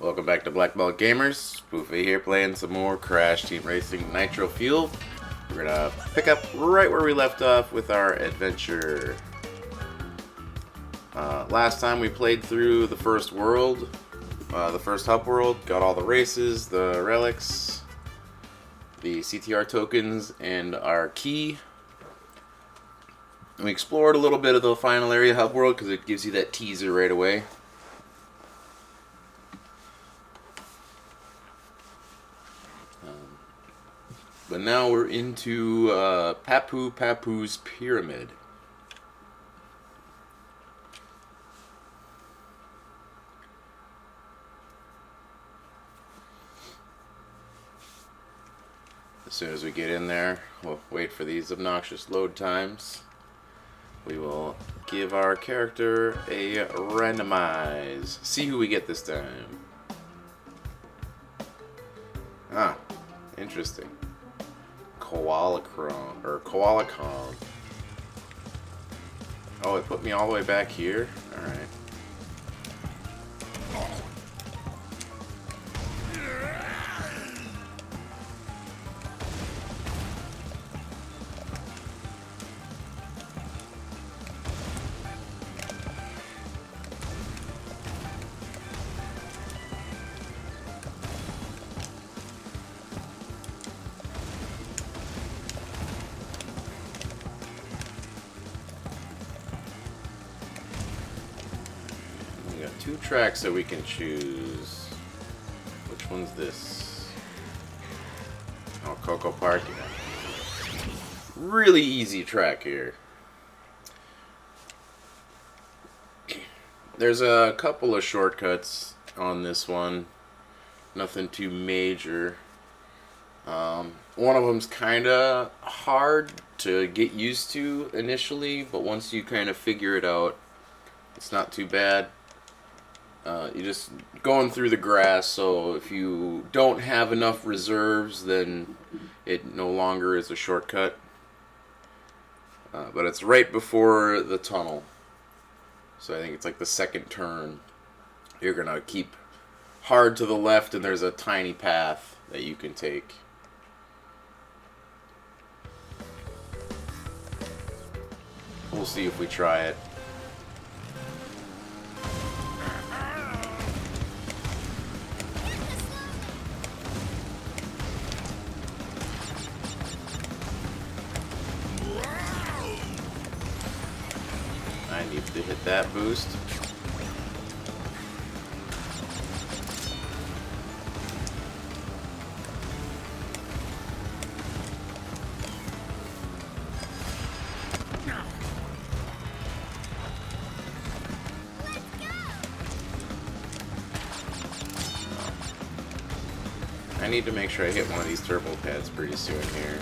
Welcome back to Black Belt Gamers. Spoofy here playing some more Crash Team Racing Nitro Fuel. We're gonna pick up right where we left off with our adventure. Last time we played through the first world, the first hub world, got all the races, the relics, the CTR tokens, and our key. And we explored a little bit of the final area hub world because it gives you that teaser right away. But now we're into Papu's Pyramid. As soon as we get in there, we'll wait for these obnoxious load times. We will give our character a randomize. See who we get this time. Ah, interesting. Koalacron. Oh, it put me all the way back here? Alright. Two tracks that we can choose. Which one's this? Oh, Coco Park. Yeah. Really easy track here. There's a couple of shortcuts on this one. Nothing too major. One of them's kind of hard to get used to initially, but once you kind of figure it out, it's not too bad. You're just going through the grass, so if you don't have enough reserves, then it no longer is a shortcut. But it's right before the tunnel. So I think it's like the second turn. You're going to keep hard to the left, and there's a tiny path that you can take. We'll see if we try it. I need to hit that boost. I need to make sure I hit one of these turbo pads pretty soon here.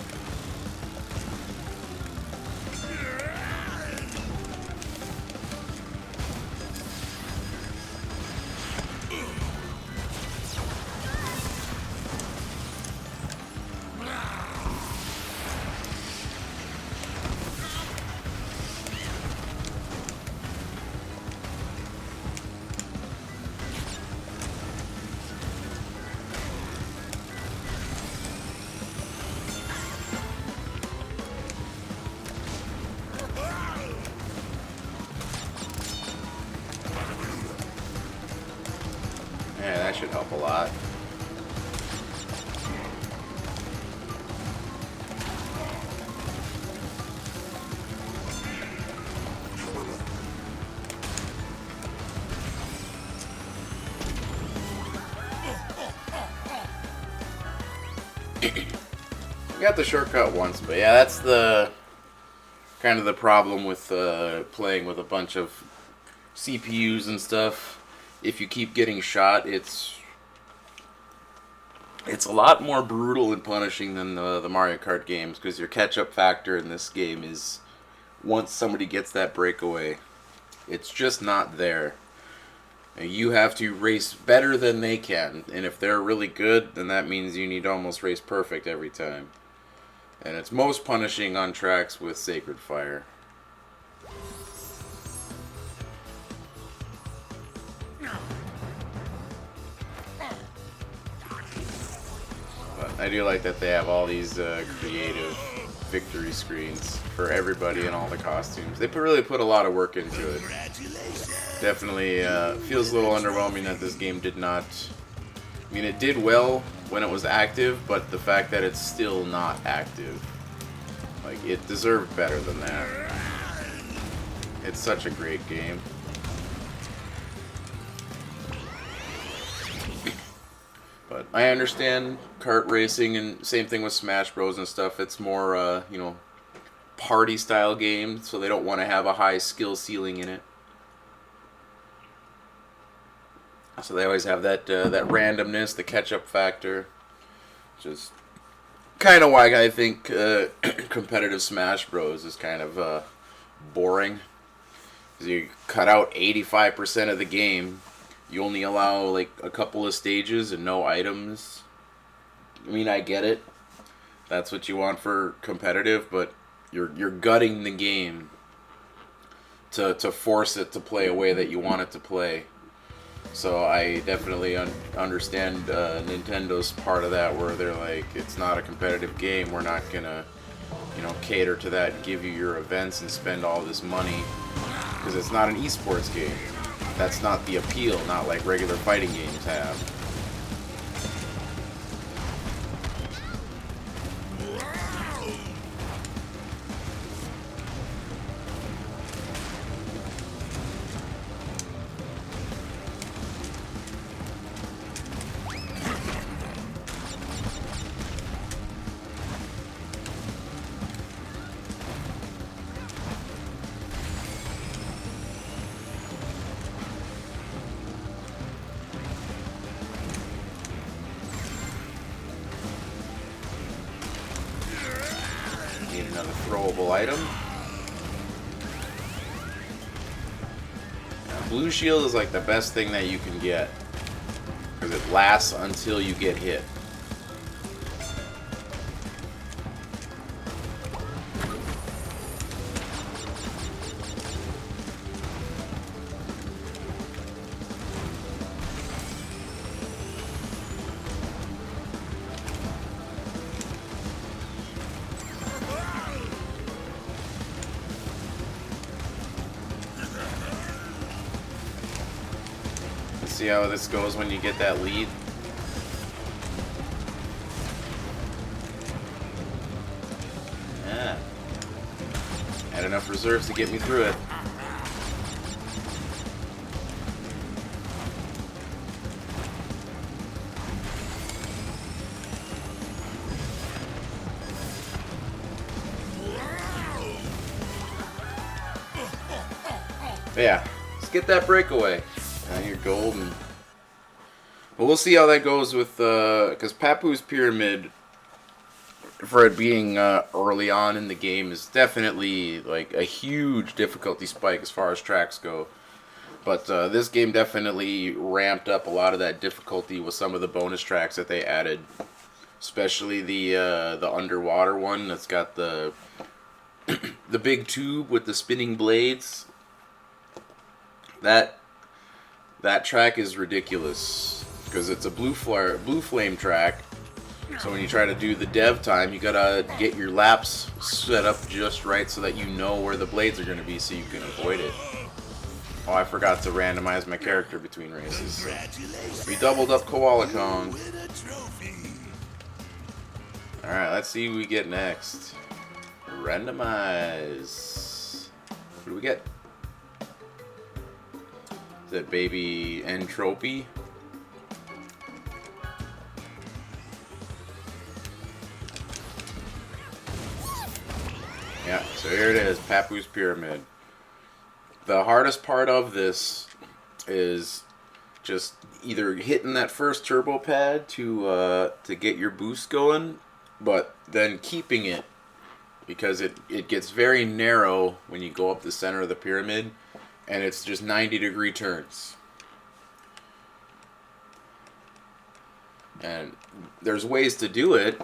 Yeah, that should help a lot. We got the shortcut once, but yeah, that's the kind of the problem with playing with a bunch of CPUs and stuff. If you keep getting shot, it's a lot more brutal and punishing than the Mario Kart games, because your catch-up factor in this game is once somebody gets that breakaway, it's just not there. And you have to race better than they can, and if they're really good, then that means you need to almost race perfect every time. And it's most punishing on tracks with Sacred Fire. I do like that they have all these creative victory screens for everybody and all the costumes. They really put a lot of work into it. Definitely feels a little underwhelming that this game did not... I mean, it did well when it was active, but the fact that it's still not active, like, it deserved better than that. It's such a great game. But I understand kart racing, and same thing with Smash Bros and stuff. It's more, you know, party-style game, so they don't want to have a high skill ceiling in it. So they always have that that randomness, the catch-up factor. Just kind of why I think competitive Smash Bros is kind of boring. Because you cut out 85% of the game. You only allow like a couple of stages and no items. I mean, I get it. That's what you want for competitive, but you're gutting the game to force it to play a way that you want it to play. So I definitely understand Nintendo's part of that, where they're like, it's not a competitive game. We're not gonna, you know, cater to that and give you your events and spend all this money, because it's not an esports game. That's not the appeal, not like regular fighting games have. Need another throwable item. Now, blue shield is like the best thing that you can get, because it lasts until you get hit. See how this goes when you get that lead. Yeah. Had enough reserves to get me through it. But yeah, let's get that breakaway. And you're golden. But we'll see how that goes with, because Papu's Pyramid, for it being early on in the game, is definitely like a huge difficulty spike as far as tracks go. But this game definitely ramped up a lot of that difficulty with some of the bonus tracks that they added, especially the underwater one that's got the the big tube with the spinning blades. That track is ridiculous, because it's a blue flame track. So when you try to do the dev time, you gotta get your laps set up just right so that you know where the blades are gonna be, so you can avoid it. Oh, I forgot to randomize my character between races. So we doubled up Koala Kong. Alright, let's see who we get next. Randomize. What do we get? Is that baby Entropy? Yeah, so here it is, Papu's Pyramid. The hardest part of this is just either hitting that first turbo pad to get your boost going, but then keeping it, because it gets very narrow when you go up the center of the pyramid. And it's just 90-degree turns. And there's ways to do it.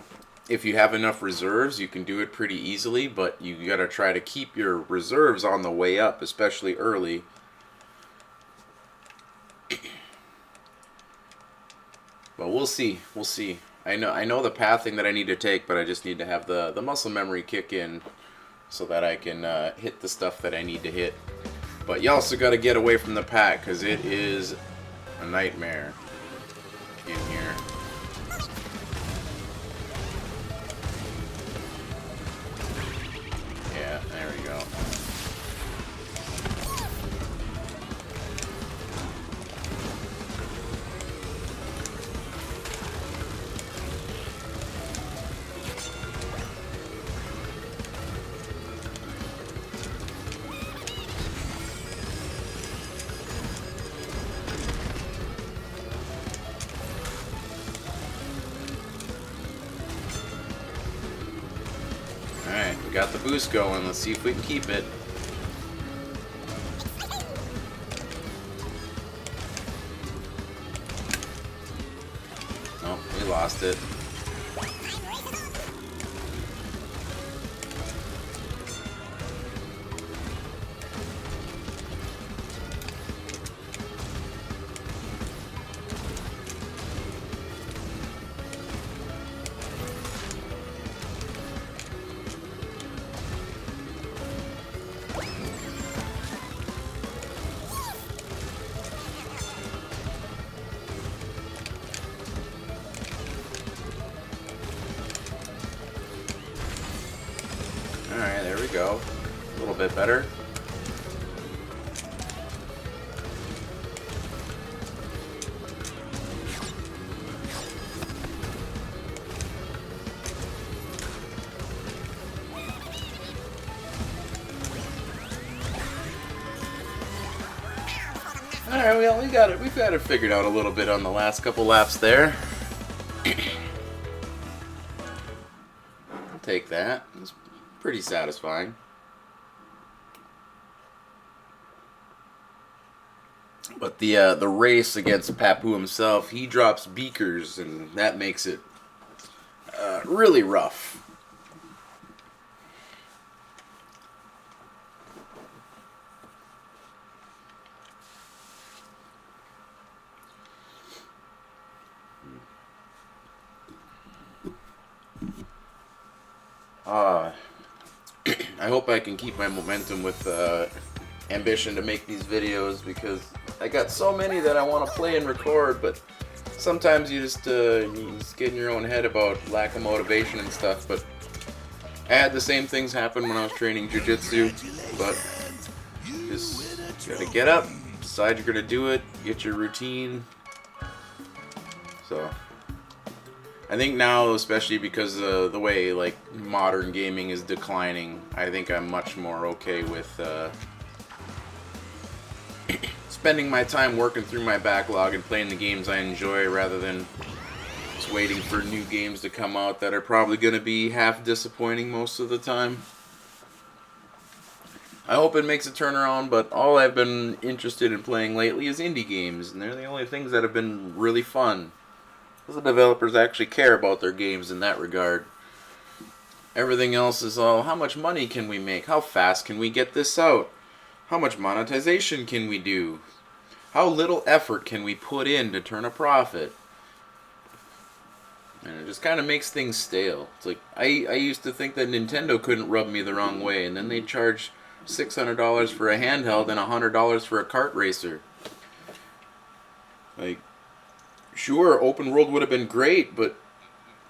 If you have enough reserves, you can do it pretty easily, but you gotta try to keep your reserves on the way up, especially early. But we'll see. We'll see. I know the pathing that I need to take, but I just need to have the muscle memory kick in so that I can hit the stuff that I need to hit. But you also got to get away from the pack because it is a nightmare in here. Yeah, there we go. Alright, we got the boost going. Let's see if we can keep it. Nope, we lost it. Alright, there we go. A little bit better. Alright, well, we got it. We've got it figured out a little bit on the last couple laps there. I'll take that. It's pretty satisfying. But the race against Papu himself, he drops beakers, and that makes it really rough. I hope I can keep my momentum with ambition to make these videos, because I got so many that I want to play and record, but sometimes you just get in your own head about lack of motivation and stuff. But I had the same things happen when I was training jiu-jitsu, but just gotta get up, decide you're gonna do it, get your routine. So I think now, especially because the way like modern gaming is declining, I think I'm much more okay with spending my time working through my backlog and playing the games I enjoy, rather than just waiting for new games to come out that are probably going to be half disappointing most of the time. I hope it makes a turnaround, but all I've been interested in playing lately is indie games, and they're the only things that have been really fun. The developers actually care about their games in that regard. Everything else is all, how much money can we make? How fast can we get this out? How much monetization can we do? How little effort can we put in to turn a profit? And it just kind of makes things stale. It's like, I used to think that Nintendo couldn't rub me the wrong way, and then they charge $600 for a handheld and $100 for a kart racer. Like, sure, open world would have been great, but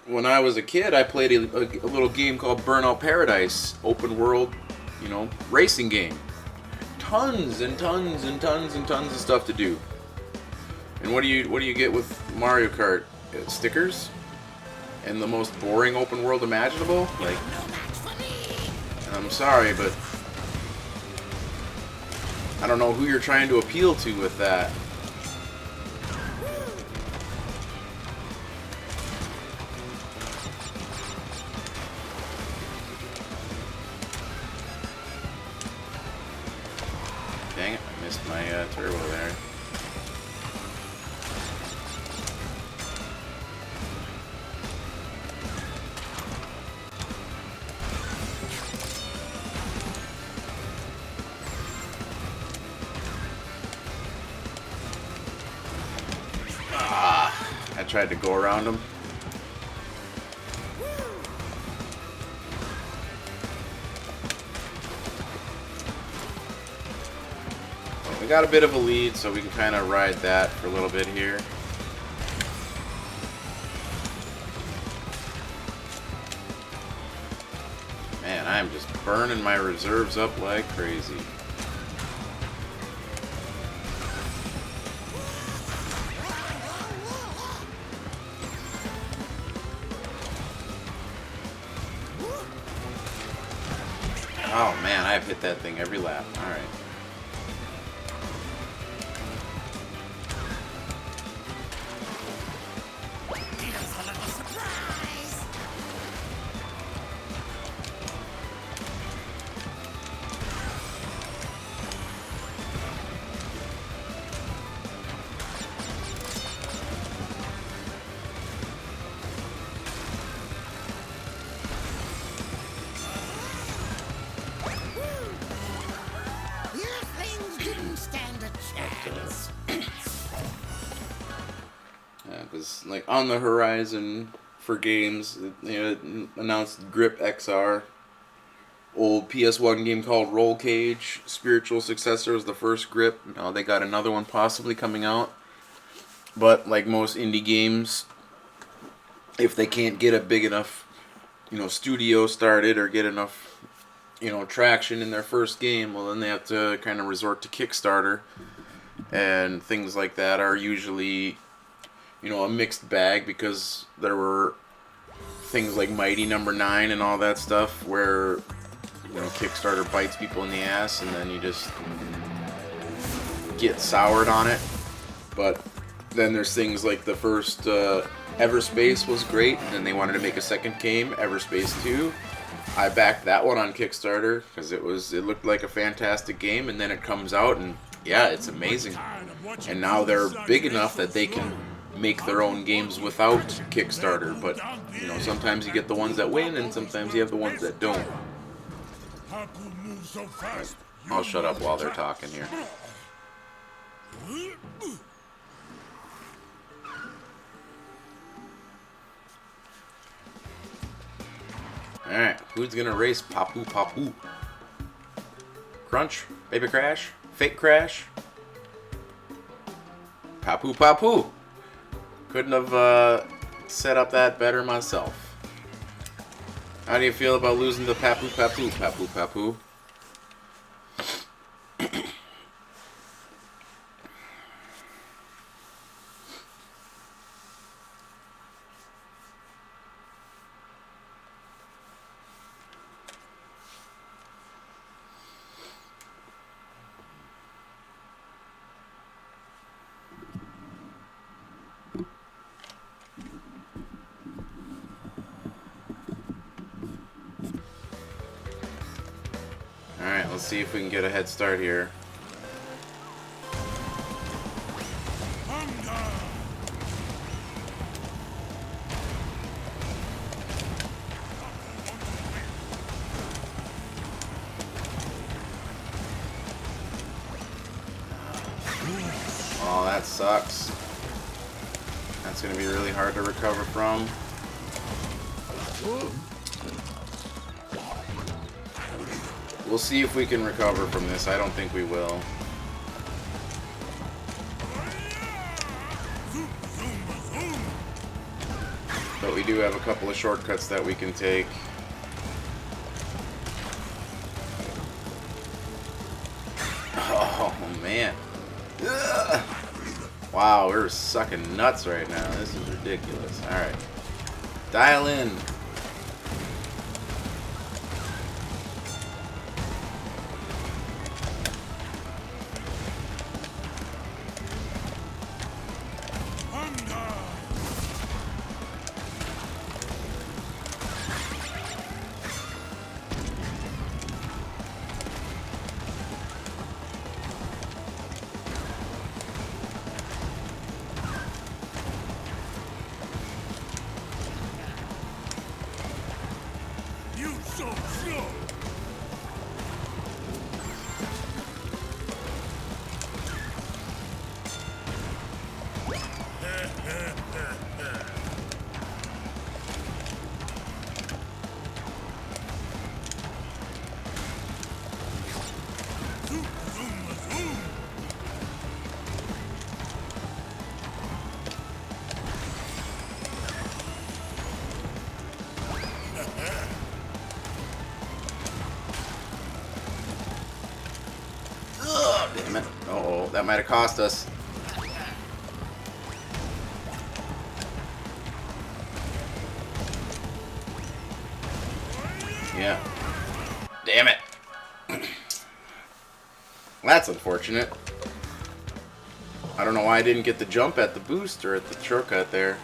when I was a kid, I played a little game called Burnout Paradise. Open world, racing game. Tons and tons and tons and tons of stuff to do. And what do you get with Mario Kart? Stickers? And the most boring open world imaginable? Like, I'm sorry, but I don't know who you're trying to appeal to with that. Dang it, I missed my turbo there. I tried to go around him. we got a bit of a lead, so we can kind of ride that for a little bit here. Man, I'm just burning my reserves up like crazy. Oh man, I've hit that thing every lap. Alright. Because like on the horizon for games, it announced Grip XR, old PS1 game called Roll Cage, spiritual successor was the first Grip. They got another one possibly coming out, but like most indie games, if they can't get a big enough, studio started or get enough, traction in their first game, well then they have to kind of resort to Kickstarter, and things like that are usually a mixed bag, because there were things like Mighty Number 9 and all that stuff where Kickstarter bites people in the ass and then you just get soured on it. But then there's things like the first Everspace was great, and then they wanted to make a second game, Everspace 2. I backed that one on Kickstarter because it looked like a fantastic game, and then it comes out and yeah, it's amazing. And now they're big enough that they can make their own games without Kickstarter, but sometimes you get the ones that win and sometimes you have the ones that don't. Right. I'll shut up while they're talking here. Alright, who's gonna race Papu Papu? Crunch? Baby Crash? Fake Crash? Papu Papu! Couldn't have set up that better myself. How do you feel about losing to Papu Papu? Papu Papu. Alright, let's see if we can get a head start here. Oh, that sucks. That's going to be really hard to recover from. We'll see if we can recover from this. I don't think we will. But we do have a couple of shortcuts that we can take. Oh, man. Ugh. Wow, we're sucking nuts right now. This is ridiculous. Alright. Dial in. That might have cost us. Yeah. Damn it. That's unfortunate. I don't know why I didn't get the jump at the boost or at the shortcut there.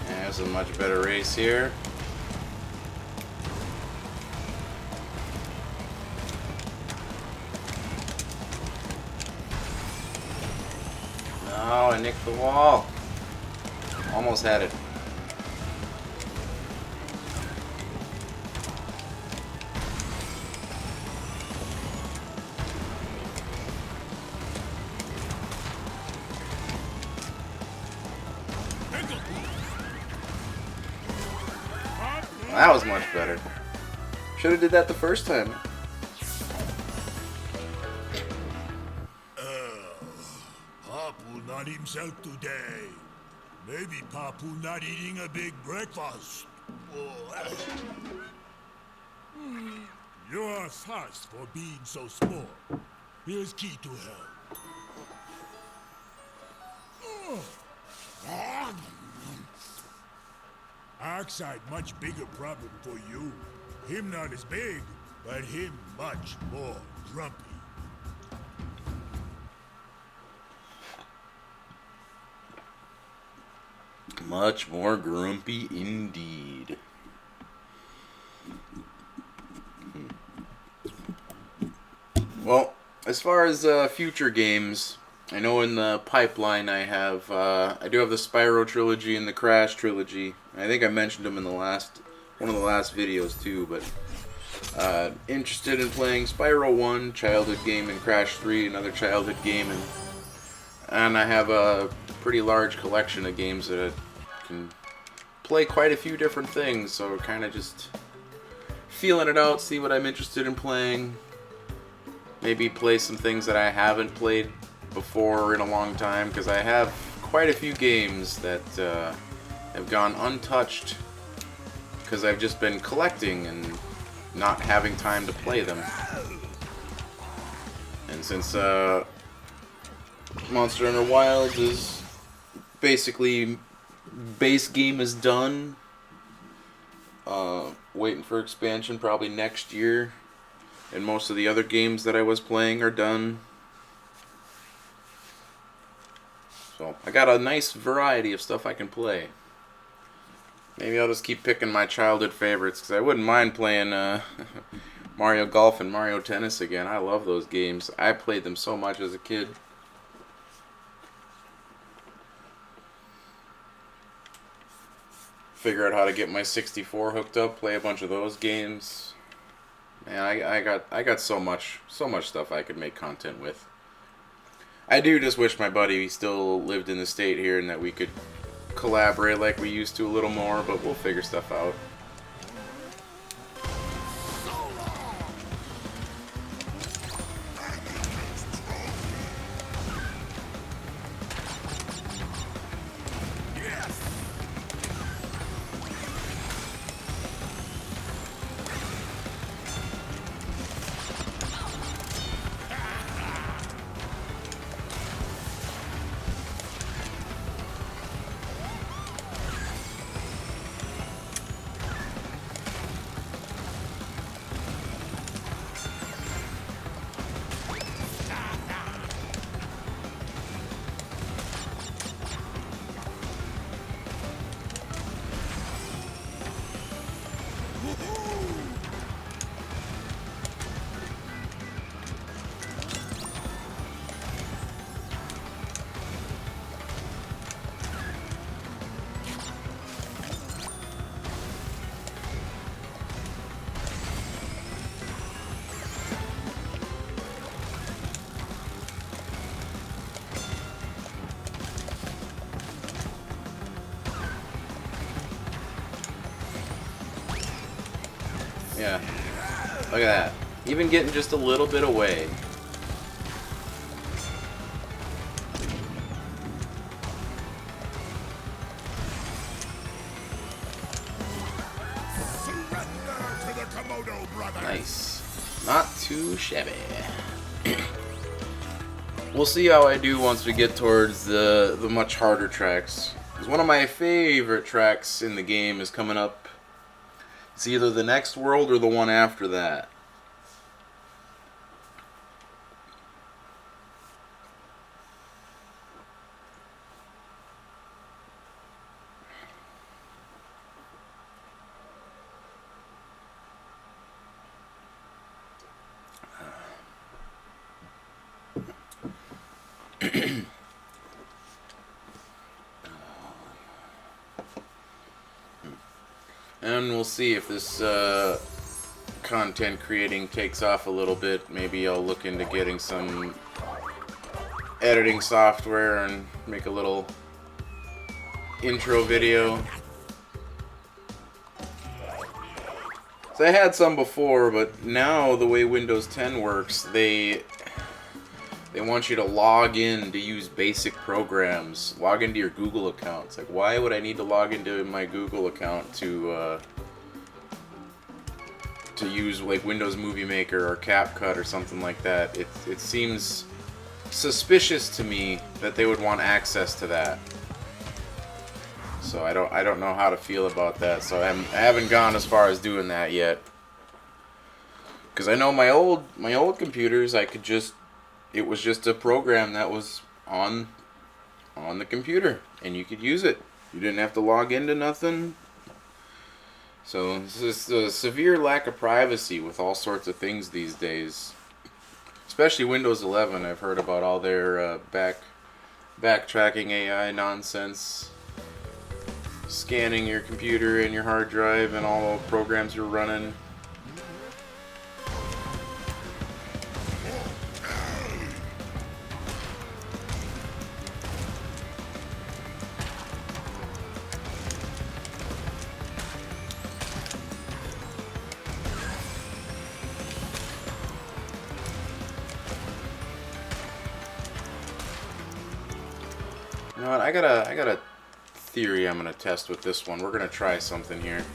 There's a much better race here. No, I nicked the wall. Almost had it. That was much better. Should have did that the first time. Papu not himself today. Maybe Papu not eating a big breakfast. You are fast for being so small. Here's key to help. Oxide much bigger problem for you. Him not as big, but him much more grumpy. Much more grumpy indeed. Well, as far as future games, I know in the pipeline I have I do have the Spyro trilogy and the Crash trilogy. I think I mentioned them in the one of the last videos too, but interested in playing Spyro 1, childhood game, and Crash 3, another childhood game, and I have a pretty large collection of games that I can play quite a few different things, so kind of just feeling it out, see what I'm interested in playing. Maybe play some things that I haven't played before in a long time, because I have quite a few games that have gone untouched because I've just been collecting and not having time to play them. And since Monster Hunter Wilds is basically base game is done, waiting for expansion probably next year. And most of the other games that I was playing are done. So I got a nice variety of stuff I can play. Maybe I'll just keep picking my childhood favorites, because I wouldn't mind playing Mario Golf and Mario Tennis again. I love those games. I played them so much as a kid. Figure out how to get my 64 hooked up, play a bunch of those games. Man, I got so much stuff I could make content with. I do just wish my buddy still lived in the state here and that we could collaborate like we used to a little more, but we'll figure stuff out. Yeah. Look at that. Even getting just a little bit away. Nice. Not too shabby. We'll see how I do once we get towards the much harder tracks. Because one of my favorite tracks in the game is coming up. It's either the next world or the one after that. And we'll see if this content creating takes off a little bit. Maybe I'll look into getting some editing software and make a little intro video. So I had some before, but now the way Windows 10 works, they want you to log in to use basic programs. Log into your Google account. It's like, why would I need to log into my Google account to use like Windows Movie Maker or CapCut or something like that? It seems suspicious to me that they would want access to that. So I don't know how to feel about that. So I haven't gone as far as doing that yet. Because I know my old computers, it was just a program that was on the computer, and you could use it. You didn't have to log into nothing. So it's just a severe lack of privacy with all sorts of things these days. Especially Windows 11. I've heard about all their backtracking AI nonsense, scanning your computer and your hard drive and all the programs you're running. You know what? I got a theory I'm gonna test with this one. We're gonna try something here.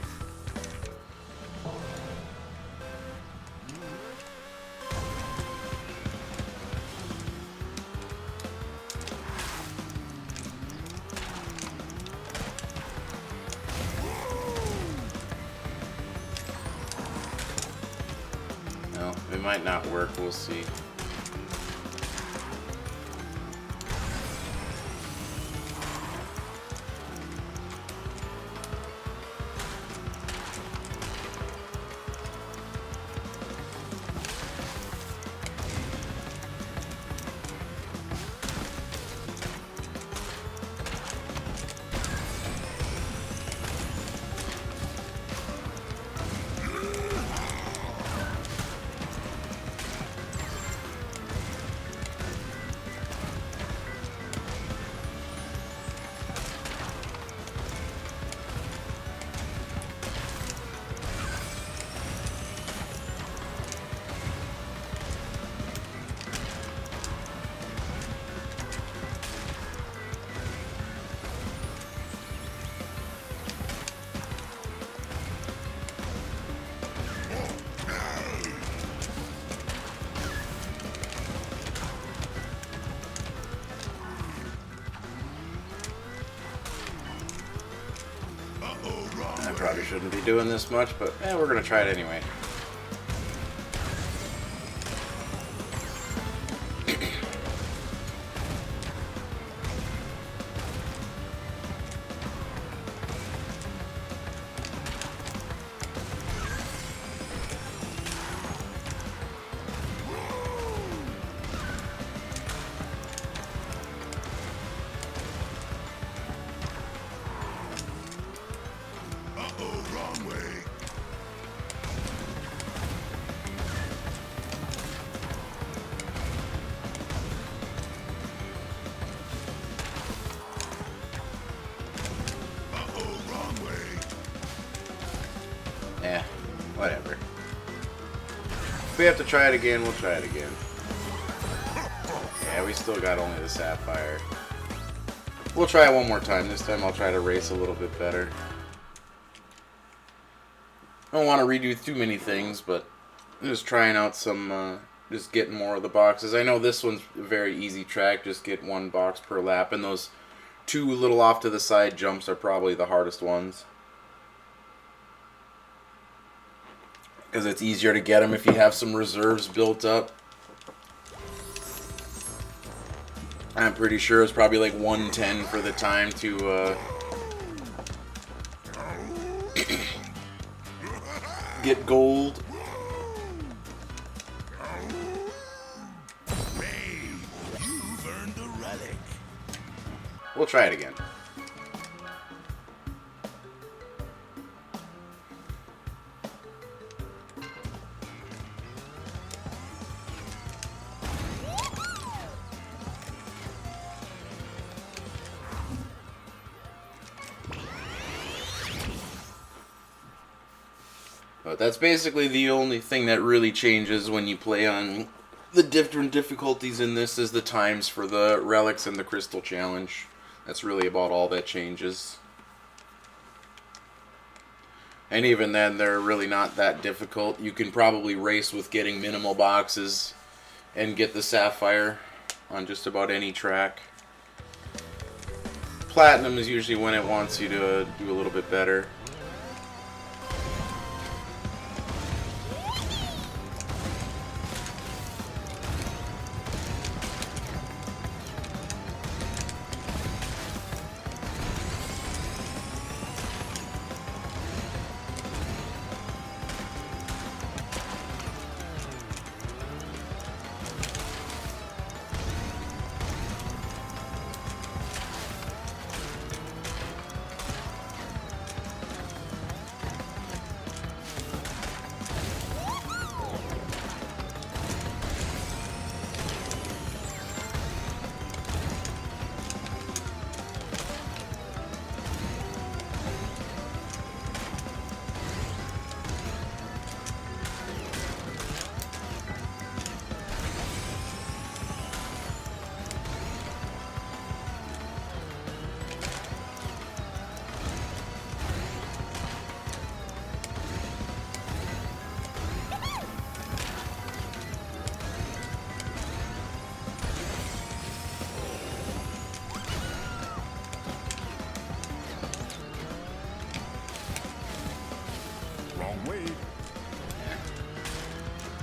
No, it might not work. We'll see. Probably shouldn't be doing this much, but we're gonna try it anyway. we have to try it again, we'll try it again. Yeah, we still got only the sapphire. We'll try it one more time. This time I'll try to race a little bit better. I don't want to redo too many things, but I'm just trying out some, just getting more of the boxes. I know this one's a very easy track, just get one box per lap, and those two little off to the side jumps are probably the hardest ones. Because it's easier to get them if you have some reserves built up. I'm pretty sure it's probably like 110 for the time to get gold. Hey, you've earned a relic. We'll try it again. But that's basically the only thing that really changes when you play on the different difficulties in this is the times for the relics and the crystal challenge. That's really about all that changes. And even then, they're really not that difficult. You can probably race with getting minimal boxes and get the sapphire on just about any track. Platinum is usually when it wants you to do a little bit better.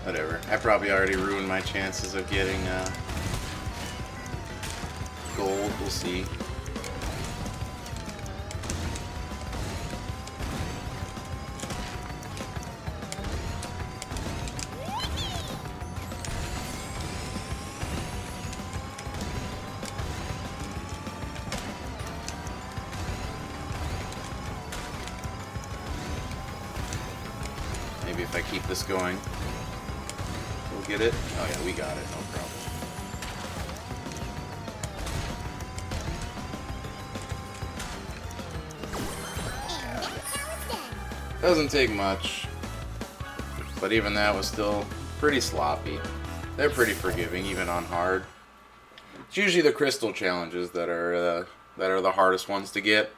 Whatever. I probably already ruined my chances of getting gold. We'll see. Maybe if I keep this going. Get it? Oh yeah, we got it, no problem. Yeah. Doesn't take much, but even that was still pretty sloppy. They're pretty forgiving, even on hard. It's usually the crystal challenges that are the hardest ones to get.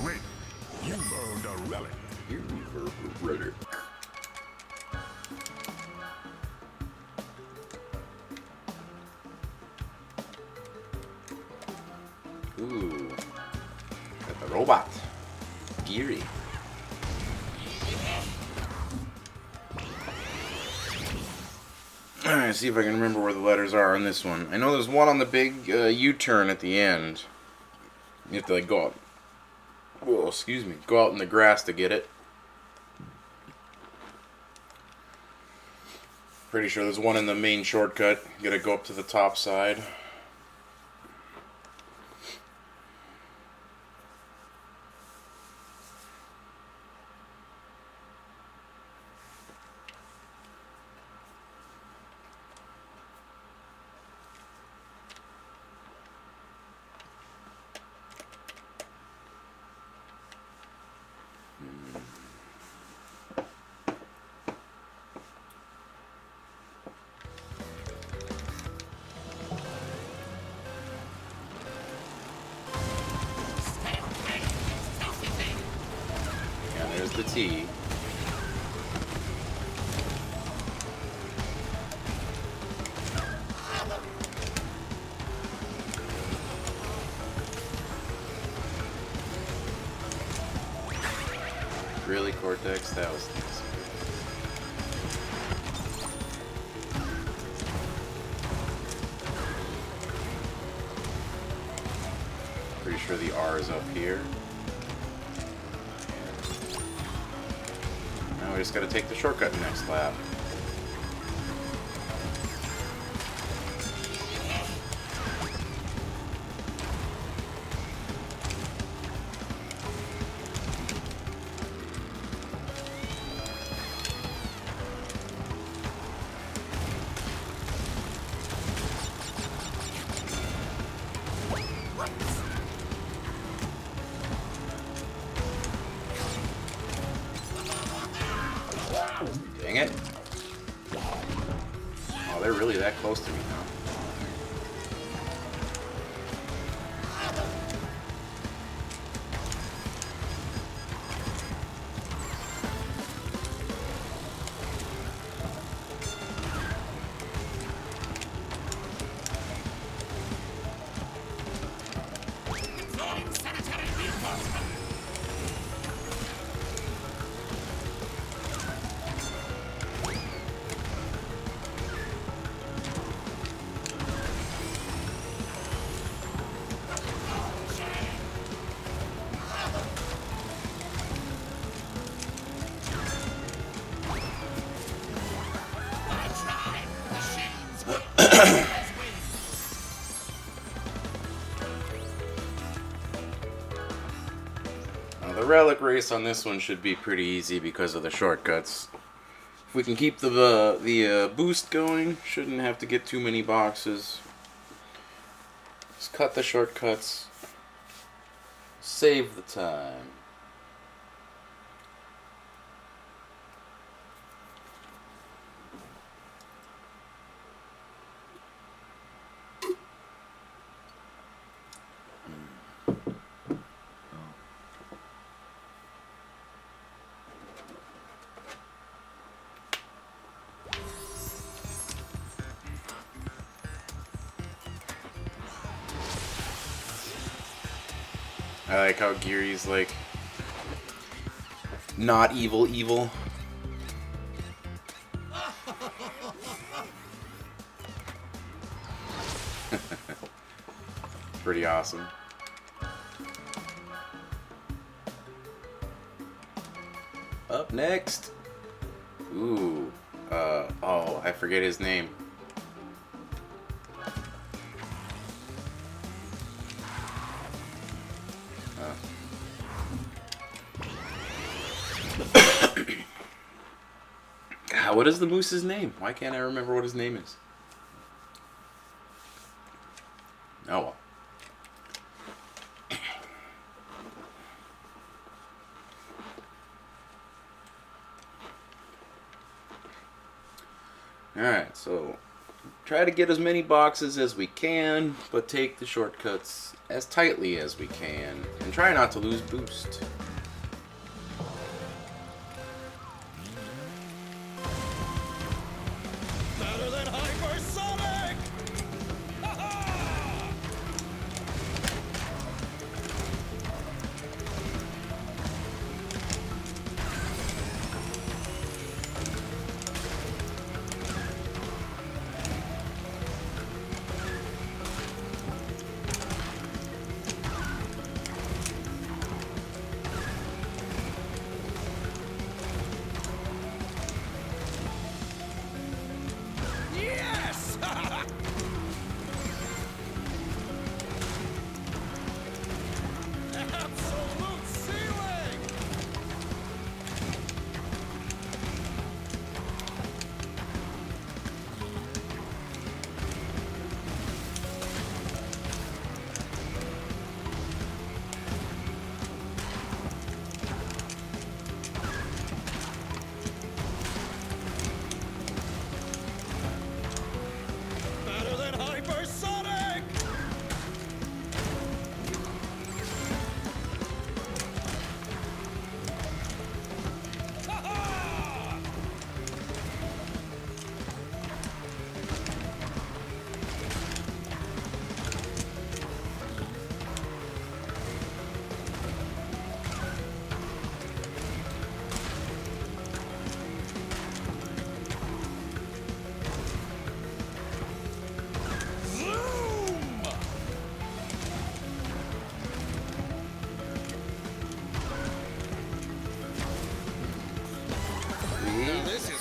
Wait, you've earned a relic. Ooh. Got the robot. Geary. Alright, see if I can remember where the letters are on this one. I know there's one on the big U-turn at the end. You have to like go up Whoa, excuse me. Go out in the grass to get it. Pretty sure there's one in the main shortcut. You gotta go up to the top side. Yeah, there's the T. Really, Cortex? That was nice. Pretty sure the R is up here. Now we just gotta take the shortcut next lap. Dang it. Oh, they're really that close to me now. The relic race on this one should be pretty easy because of the shortcuts. If we can keep the boost going, shouldn't have to get too many boxes. Just cut the shortcuts. Save the time. I like how Geary's like not evil. Pretty awesome. Up next. Ooh. Oh, I forget his name. God, what is the moose's name? Why can't I remember what his name is? Oh well. Alright, so try to get as many boxes as we can, but take the shortcuts as tightly as we can, and try not to lose boost. Better than hypersonic!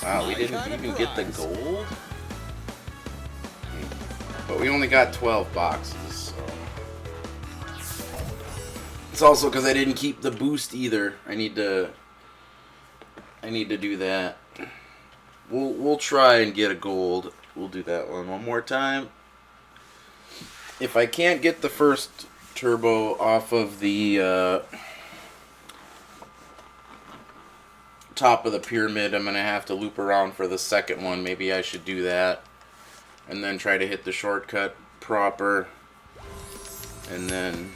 Wow, we didn't even get the gold? But we only got 12 boxes, so... It's also because I didn't keep the boost either. I need to do that. We'll try and get a gold. We'll do that one more time. If I can't get the first turbo off of the top of the pyramid, I'm gonna have to loop around for the second one. Maybe I should do that, and then try to hit the shortcut proper, and then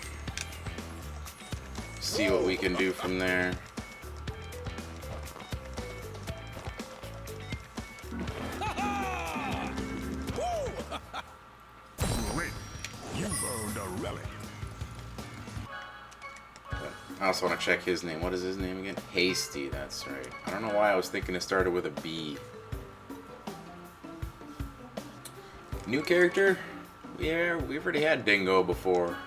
see what we can do from there. You've earned a relic. I also want to check his name. What is his name again? Hasty, that's right. I don't know why I was thinking it started with a B. New character? Yeah, we've already had Dingo before.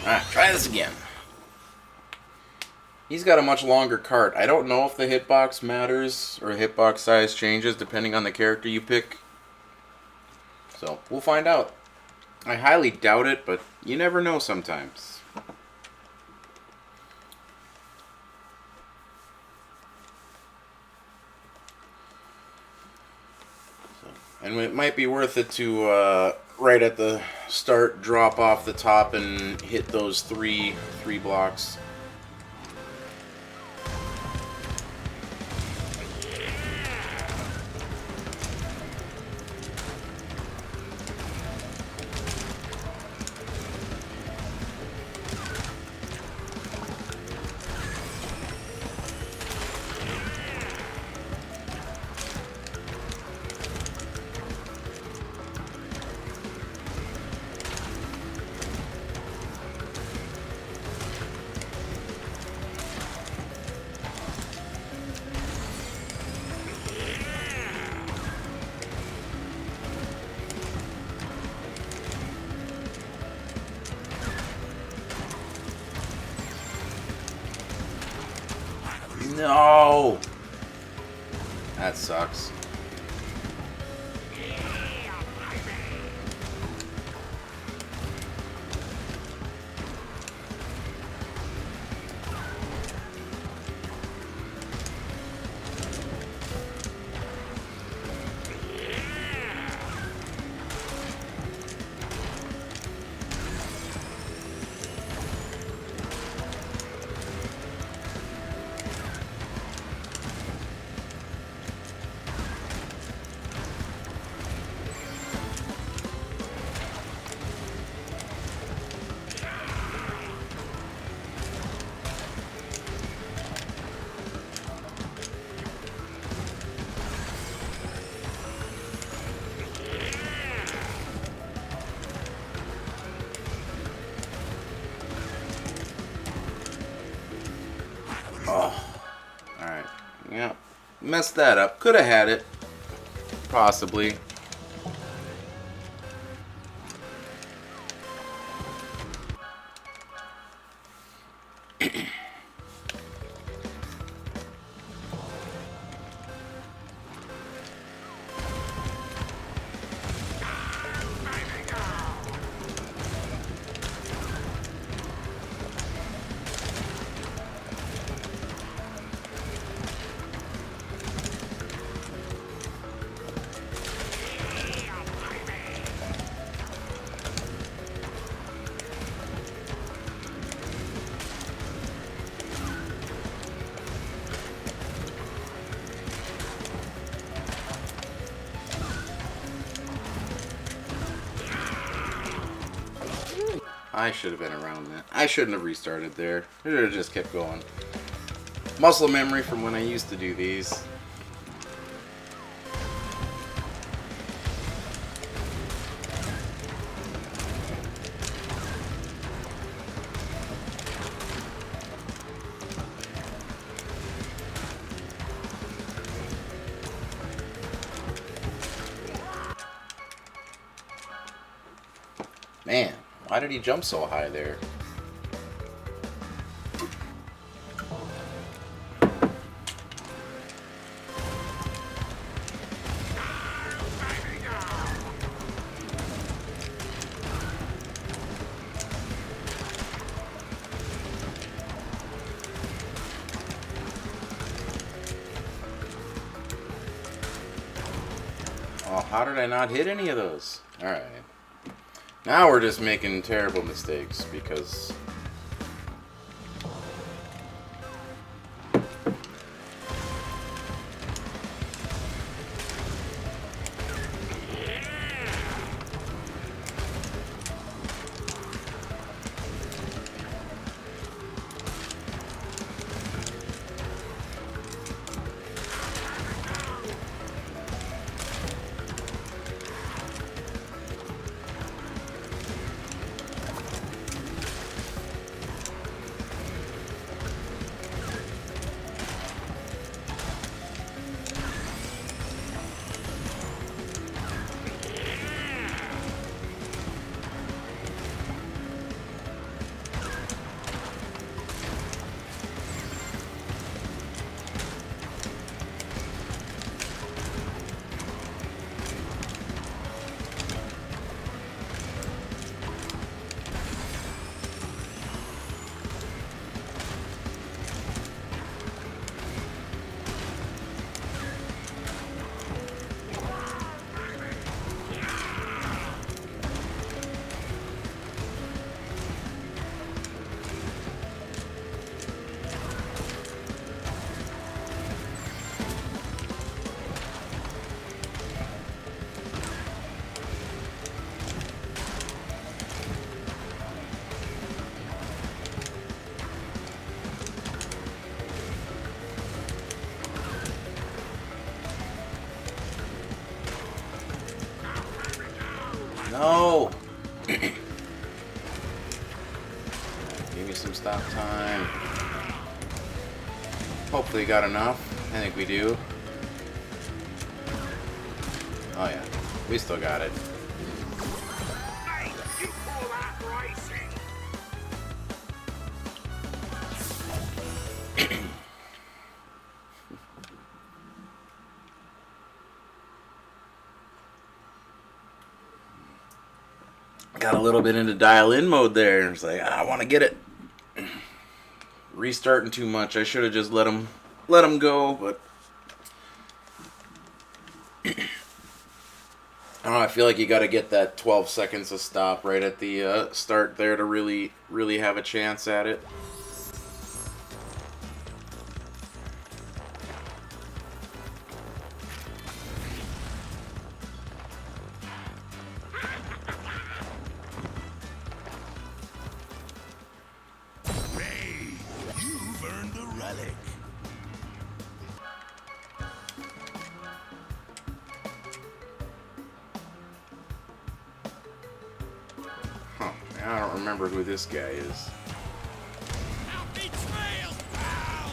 Alright, try this again. He's got a much longer cart. I don't know if the hitbox matters or hitbox size changes depending on the character you pick. So, we'll find out. I highly doubt it, but you never know sometimes. So, and it might be worth it to, right at the start, drop off the top and hit those three blocks. No! That sucks. Oh, alright. Yeah, messed that up. Could have had it. Possibly. I should have been around that. I shouldn't have restarted there. I should have just kept going. Muscle memory from when I used to do these. Man, why did he jump so high there? How did I not hit any of those? Alright. Now we're just making terrible mistakes because... No! Give me some stop time. Hopefully got enough. I think we do. Oh yeah, we still got it. Hey, you call that racing? Got a little bit into dial-in mode there. It's like, I want to get it. Restarting too much. I should have just let him go, but I don't know. I feel like you got to get that 12 seconds of stop right at the start there to really have a chance at it. Hey, you've earned the relic. Huh. I don't remember who this guy is. Betrayal! Ow!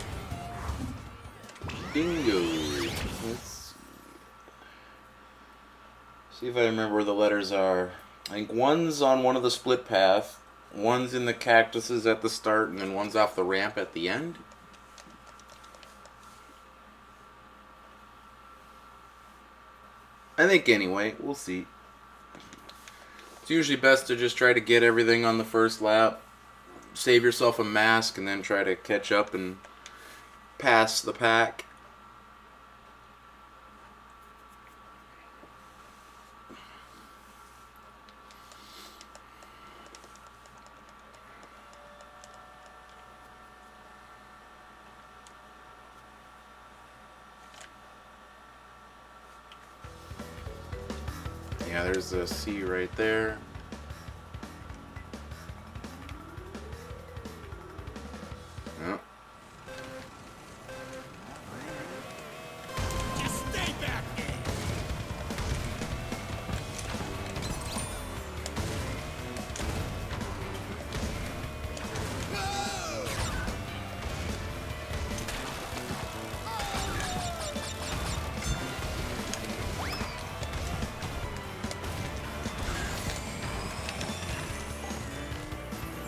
Bingo. Let's see if I remember where the letters are. I think one's on one of the split path, one's in the cactuses at the start, and then one's off the ramp at the end. I think anyway, we'll see. It's usually best to just try to get everything on the first lap, save yourself a mask, and then try to catch up and pass the pack. Yeah, there's a C right there. Yep. Just stay back there!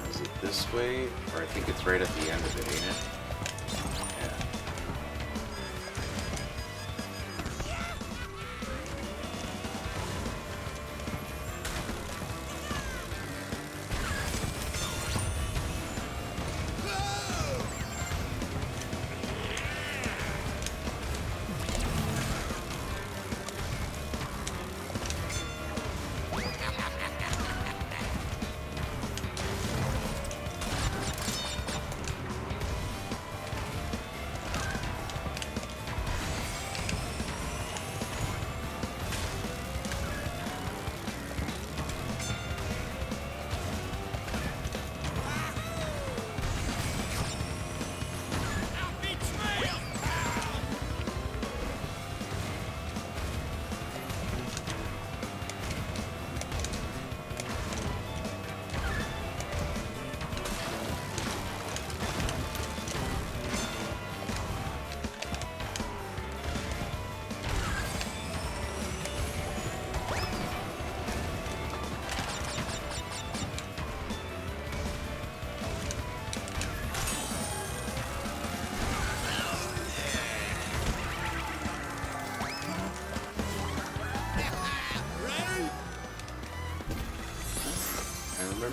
Is it this way? Or I think it's right at the end of it, ain't it? Yeah.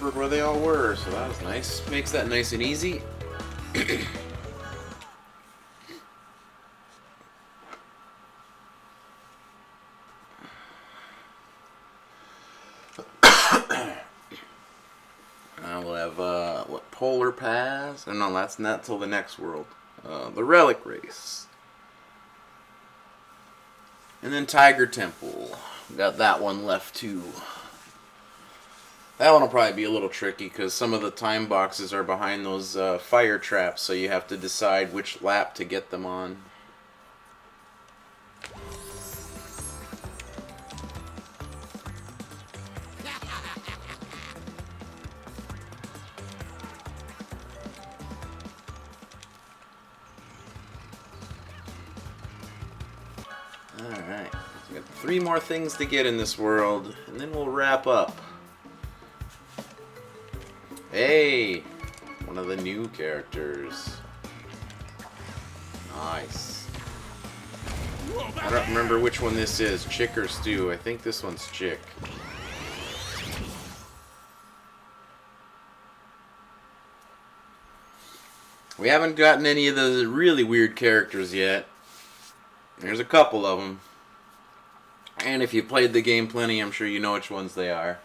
remembered where they all were, so that was nice. Makes that nice and easy. We'll have, what, Polar Pass? Oh, no, that's not till the next world. The Relic Race. And then Tiger Temple. Got that one left too. That one will probably be a little tricky because some of the time boxes are behind those fire traps, so you have to decide which lap to get them on. Alright, we got 3 more things to get in this world, and then we'll wrap up. Hey! One of the new characters. Nice. I don't remember which one this is, Chick or Stew. I think this one's Chick. We haven't gotten any of the really weird characters yet. There's a couple of them. And if you've played the game plenty, I'm sure you know which ones they are.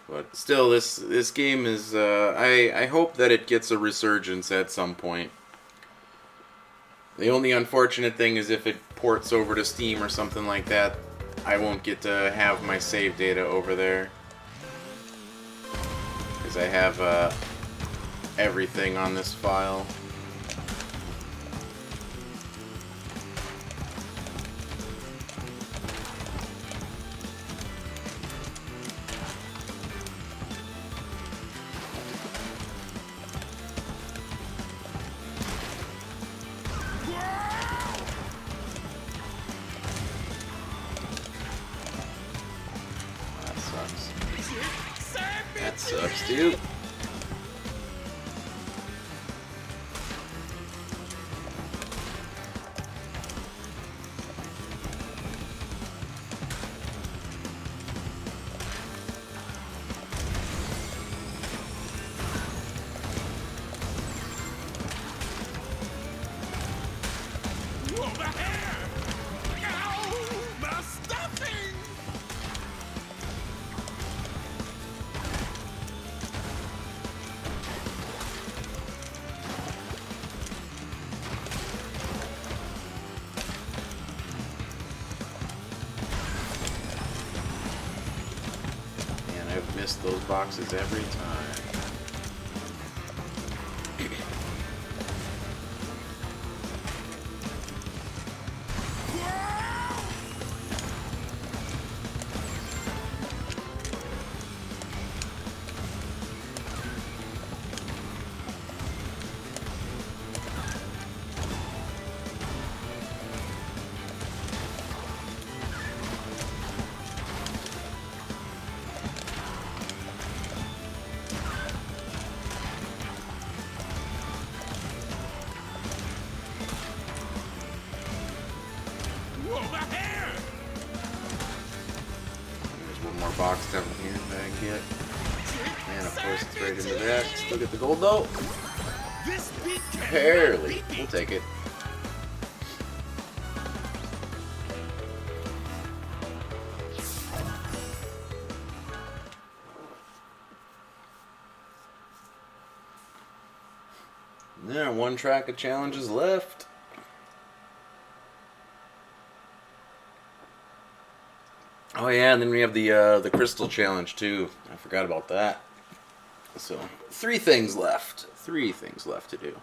But still, this game is, I hope that it gets a resurgence at some point. The only unfortunate thing is if it ports over to Steam or something like that, I won't get to have my save data over there. Because I have everything on this file. That sucks, dude. Whoa, my hair! Ow! My stuffing! Man, I've missed those boxes every time. Whoa, my hair! There's one more box down here that I can get. And of course it's right into that. Still get the gold though. This beat can Barely. We'll take it. There, one track of challenges left. Oh yeah, and then we have the crystal challenge too. I forgot about that. So 3 things left. 3 things left to do.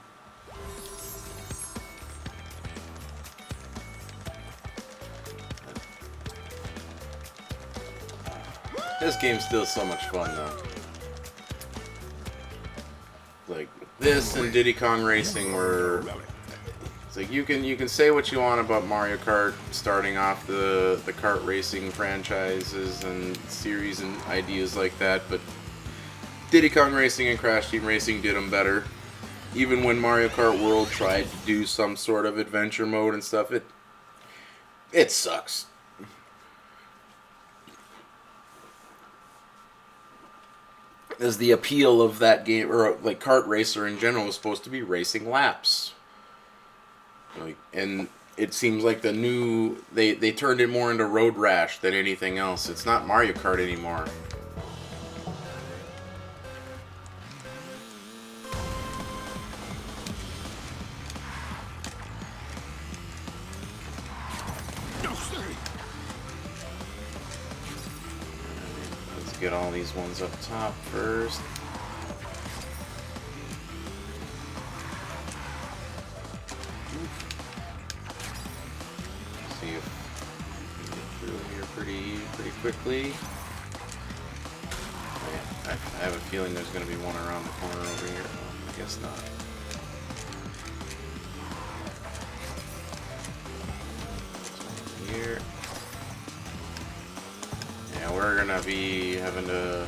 This game's still so much fun though. Like this and Diddy Kong Racing were. It's like you can say what you want about Mario Kart starting off the kart racing franchises and series and ideas like that, but Diddy Kong Racing and Crash Team Racing did them better. Even when Mario Kart World tried to do some sort of adventure mode and stuff, it sucks. is the appeal of that game, or like kart racer in general, is supposed to be racing laps. Like, and it seems like the new they turned it more into Road Rash than anything else. It's not Mario Kart anymore. No, sir. Let's get all these ones up top first. See if we can get through here pretty quickly. I have a feeling there's going to be one around the corner over here. Oh, I guess not. Here. Yeah, we're going to be having to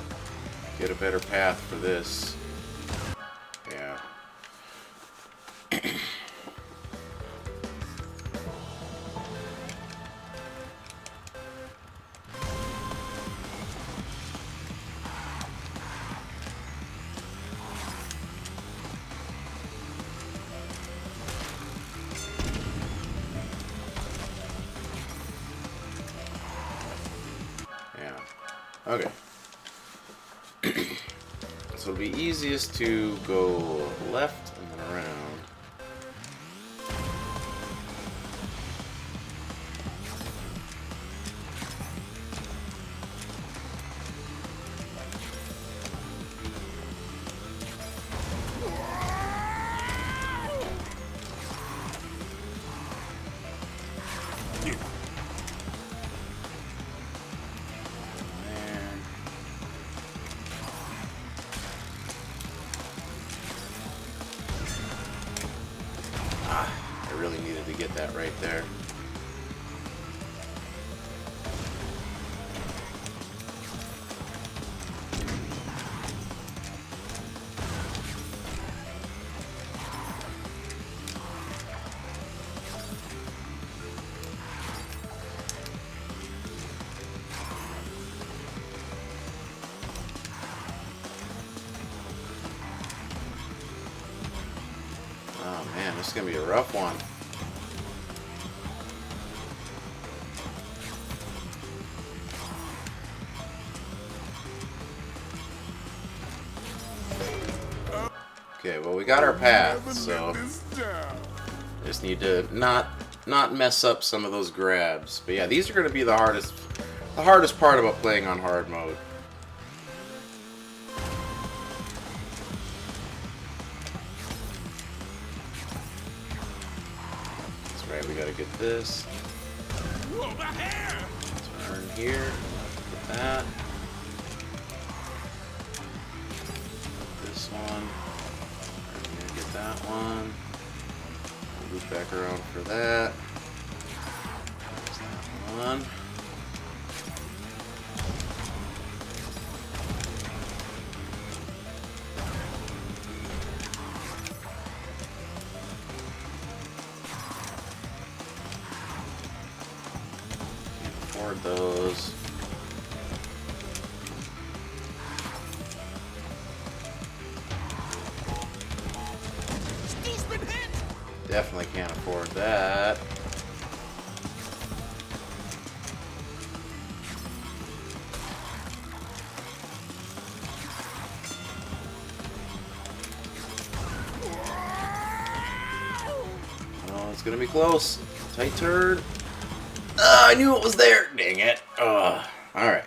get a better path for this. Yeah. Okay. So it'll be easiest to go left and then around. I really needed to get that right there. Oh man, this is gonna be a rough one. Okay, well we got our path, so just need to not mess up some of those grabs. But yeah, these are gonna be the hardest part about playing on hard mode. Right, we gotta get this. Whoa, my hair! Turn here. Get that. This one. We're gonna get that one. Loop back around for that. There's that one. Those. Steve's been hit! Definitely can't afford that. Oh, it's gonna be close. Tight turn. I knew it was there. Dang it. All right.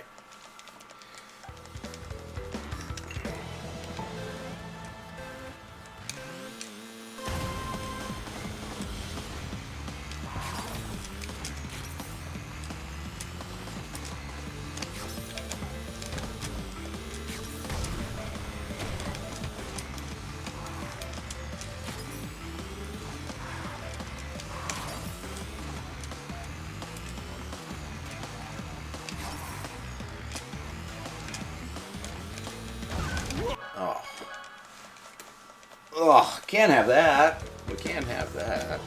Oh. Ugh, can't have that. We can't have that.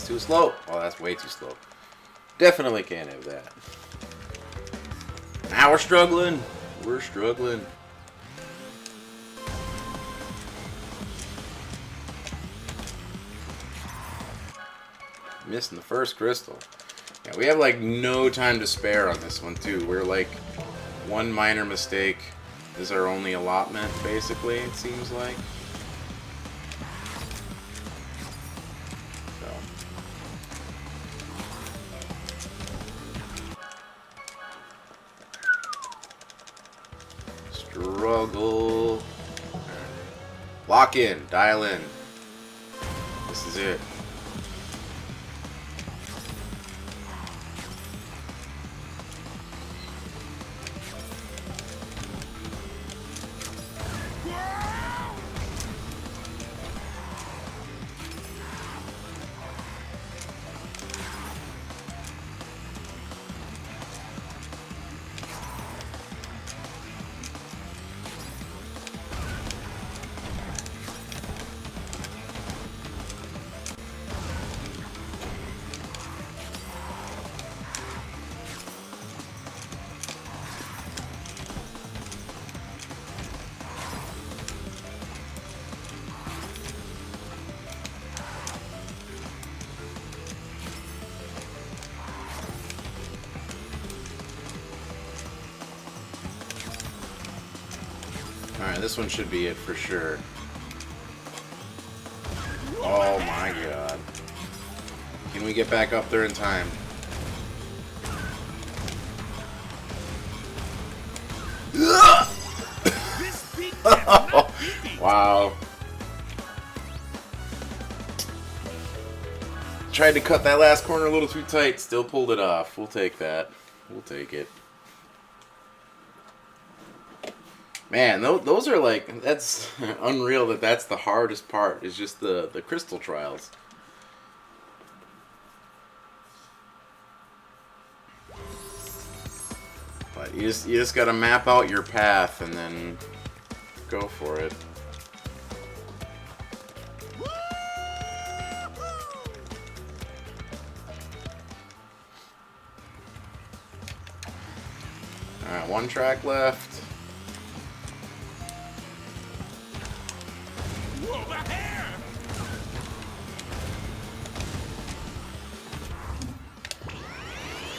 too slow. Oh, that's way too slow. Definitely can't have that. Now we're struggling. We're struggling. Missing the first crystal. Yeah, we have like no time to spare on this one too. We're like one minor mistake is our only allotment, basically, it seems like. Struggle. Lock in. Dial in. This is it. Alright, this one should be it for sure. Oh my god. Can we get back up there in time? Wow. Tried to cut that last corner a little too tight, still pulled it off. We'll take that. We'll take it. Man, those are like, that's unreal that that's the hardest part, is just the crystal trials. But you just gotta map out your path and then go for it. Alright, one track left. Whoa, my hair!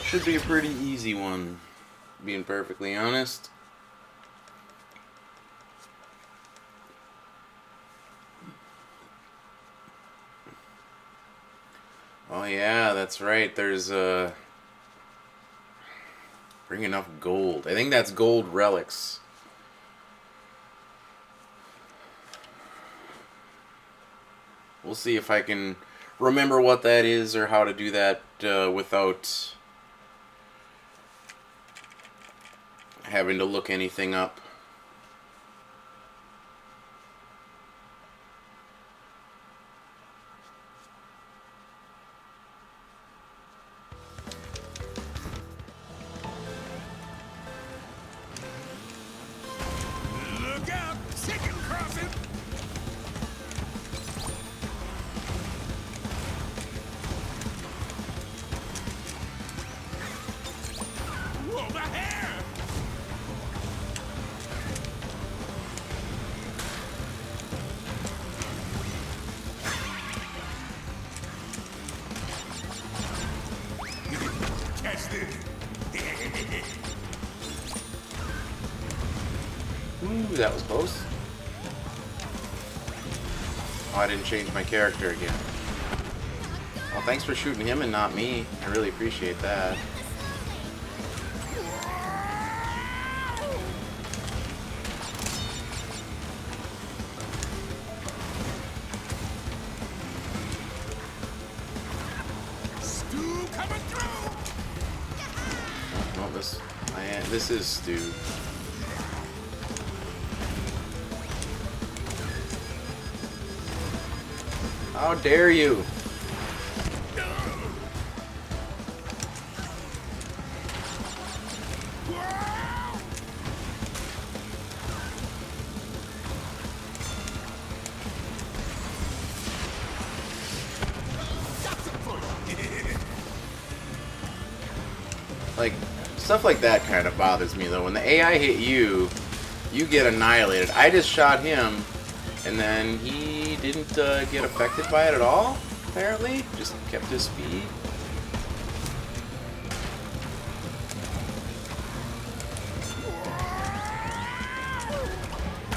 Should be a pretty easy one, being perfectly honest. Oh yeah, that's right. There's bring enough gold. I think that's gold relics. We'll see if I can remember what that is or how to do that without having to look anything up. Look out! Second crossing! Whoa, my hair! Catch this! Ooh, that was close. Oh, I didn't change my character again. Well, thanks for shooting him and not me. I really appreciate that. Stu coming through! Well, this is Stu. How dare you? Got some for you! Like, stuff like that kind of bothers me, though. When the AI hit you, you get annihilated. I just shot him, and then he didn't get affected by it at all, apparently. Just kept his speed.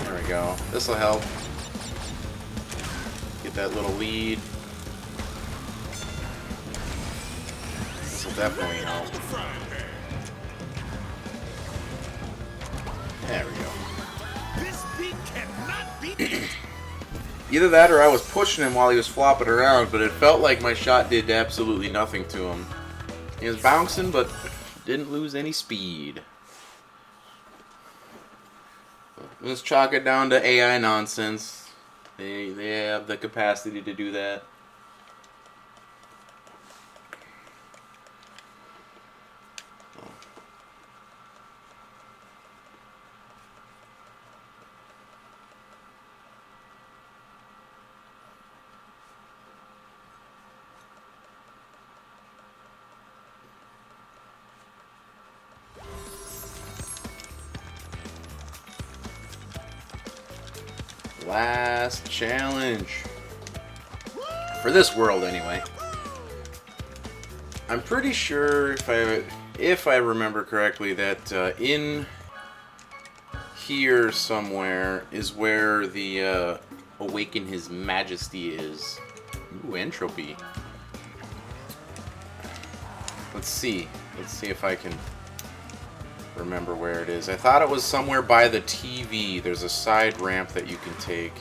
There we go. This'll help. Get that little lead. This'll definitely help. There we go. This beat cannot be beat. Either that or I was pushing him while he was flopping around, but it felt like my shot did absolutely nothing to him. He was bouncing, but didn't lose any speed. Let's chalk it down to AI nonsense. They have the capacity to do that. Last challenge. For this world, anyway. I'm pretty sure, if I remember correctly, that in here somewhere is where the Awaken His Majesty is. Ooh, entropy. Let's see. Let's see if I can remember where it is. I thought it was somewhere by the TV. There's a side ramp that you can take.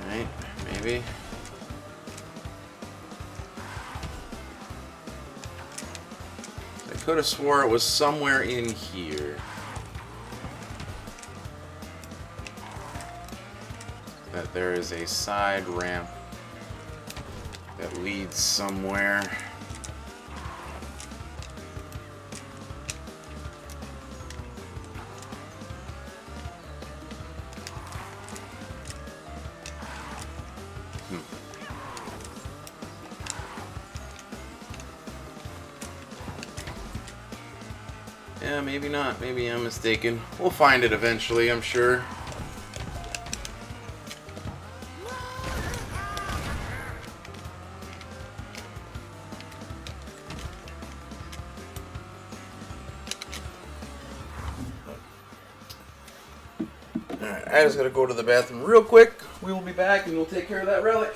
Right, maybe. I could have swore it was somewhere in here. That there is a side ramp that leads somewhere. Yeah, maybe not. Maybe I'm mistaken. We'll find it eventually, I'm sure. Alright, I just gotta go to the bathroom real quick. We will be back and we'll take care of that relic.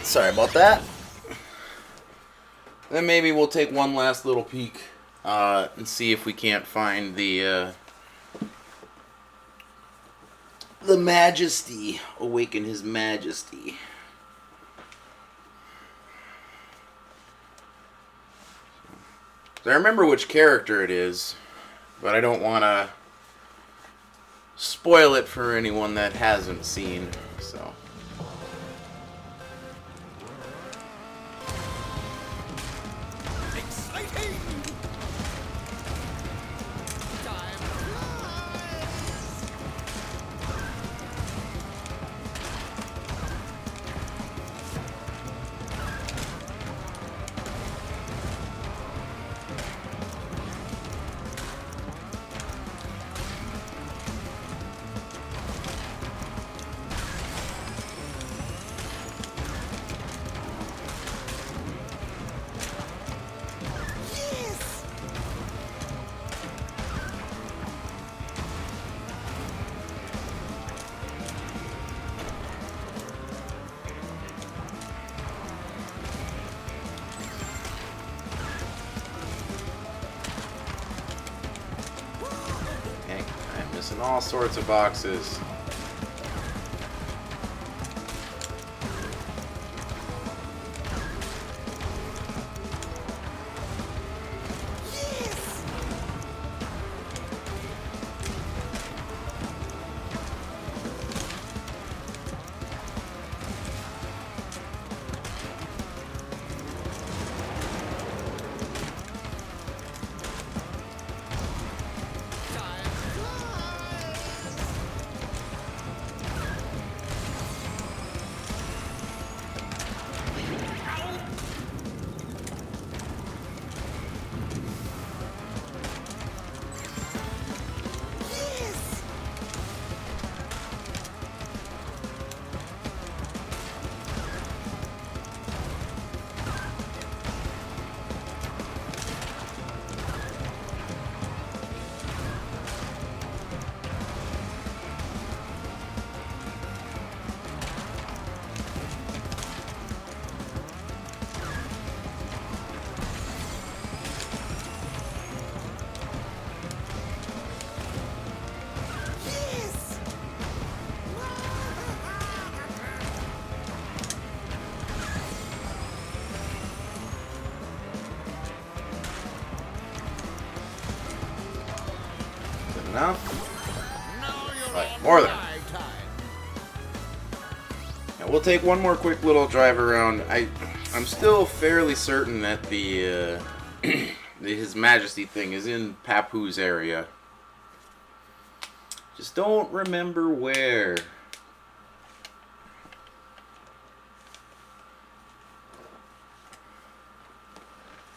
Sorry about that. Then maybe we'll take one last little peek and see if we can't find the Majesty. Awaken His Majesty. I remember which character it is, but I don't want to spoil it for anyone that hasn't seen, so... in all sorts of boxes. Enough? Right, more than. Now we'll take one more quick little drive around. I'm still fairly certain that the His Majesty thing is in Papu's area. Just don't remember where.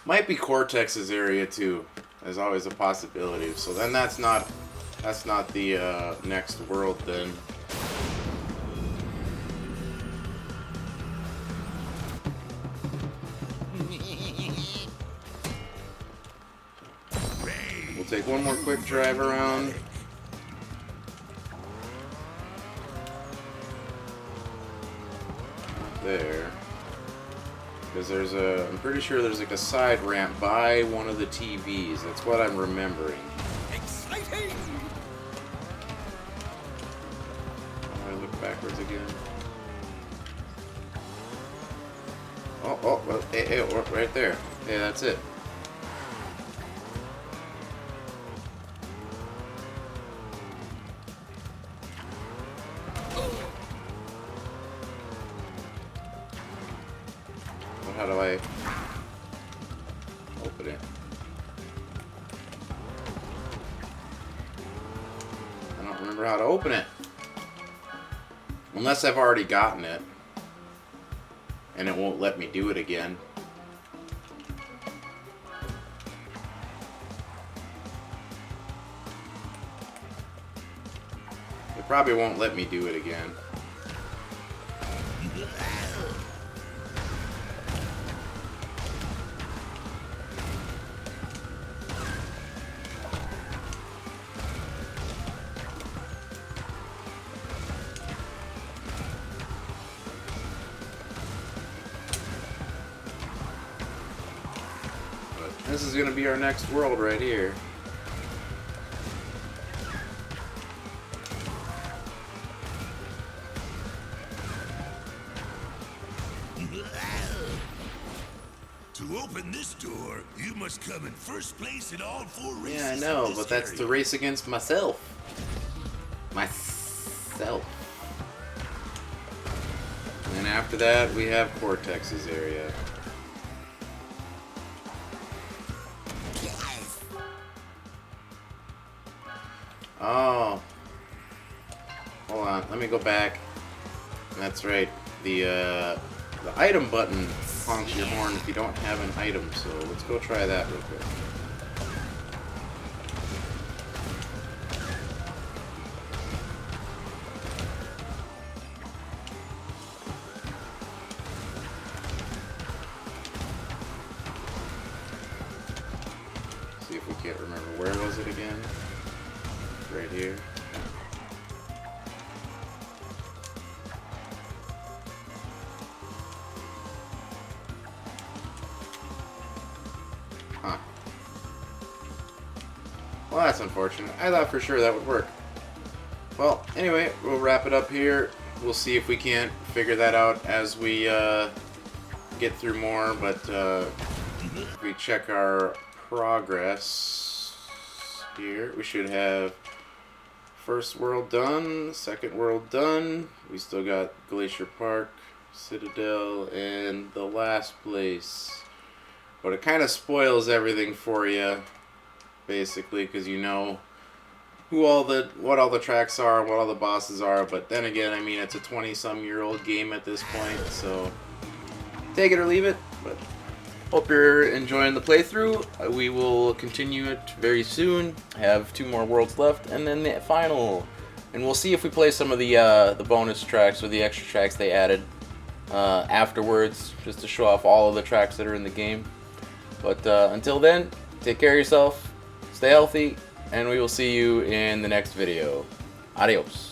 Might be Cortex's area too. There's always a possibility. So then that's not the next world then. We'll take one more quick drive around. There. Because there's I'm pretty sure there's like a side ramp by one of the TVs. That's what I'm remembering. Exciting! I look backwards again. Oh, hey, right there. Hey, that's it. How do I open it? I don't remember how to open it. Unless I've already gotten it. And it won't let me do it again. It probably won't let me do it again. This is going to be our next world right here. To open this door, you must come in first place in all 4 races. Yeah, I know, but that's the race against myself. Myself. And then after that, we have Cortex's area. Oh. Hold on, let me go back. That's right. The item button honks your horn if you don't have an item, so let's go try that real quick. See if we can't remember. Where was it again? Right here. Huh. Well, that's unfortunate. I thought for sure that would work. Well, anyway, we'll wrap it up here. We'll see if we can't figure that out as we get through more, but if we check our progress here, we should have first world done, second world done. We still got Glacier Park, Citadel, and the last place. But it kind of spoils everything for you, basically, because you know what all the tracks are, what all the bosses are. But then again, I mean, it's a 20-some-year-old game at this point, so take it or leave it. But hope you're enjoying the playthrough. We will continue it very soon. Have 2 more worlds left, and then the final. And we'll see if we play some of the bonus tracks or the extra tracks they added afterwards, just to show off all of the tracks that are in the game. But until then, take care of yourself, stay healthy, and we will see you in the next video. Adios.